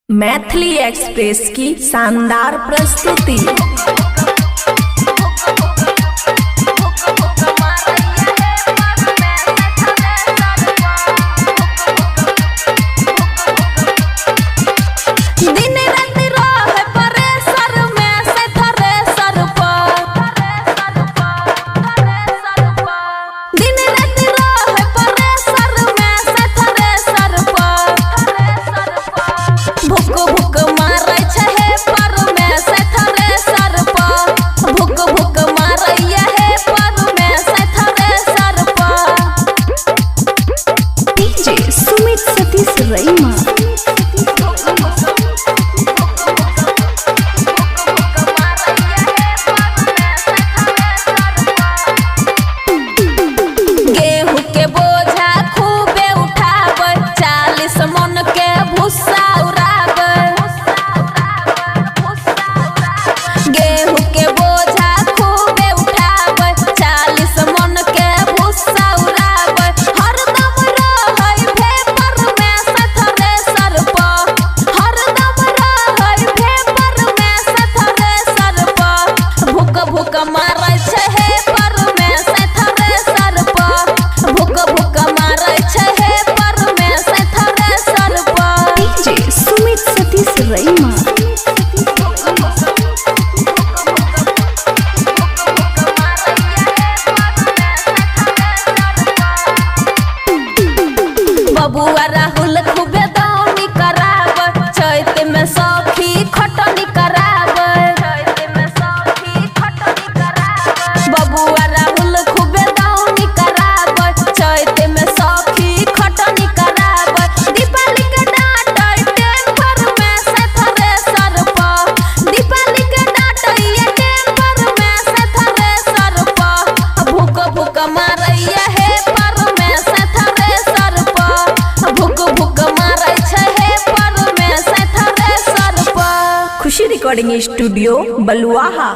Maithili express की शानदार प्रस्तुति। बबुआ राहुल खूबे दौनी कराब, चैत में सखी खटनी कराब। बबुआ राहुल खूबे दौनी कराब, चैत में सखी खटनी कराब। दीपावली के डांट टेम्पर में से थ्रेसर पर, दीपावली के डांट ये टेम्पर में से थ्रेसर पर। भूक भूक मारैया है पर में से थ्रेसर पर, भूक भूक मारै छै हे पर में से थ्रेसर पर। खुशी रिकॉर्डिंग स्टूडियो बलुआहा।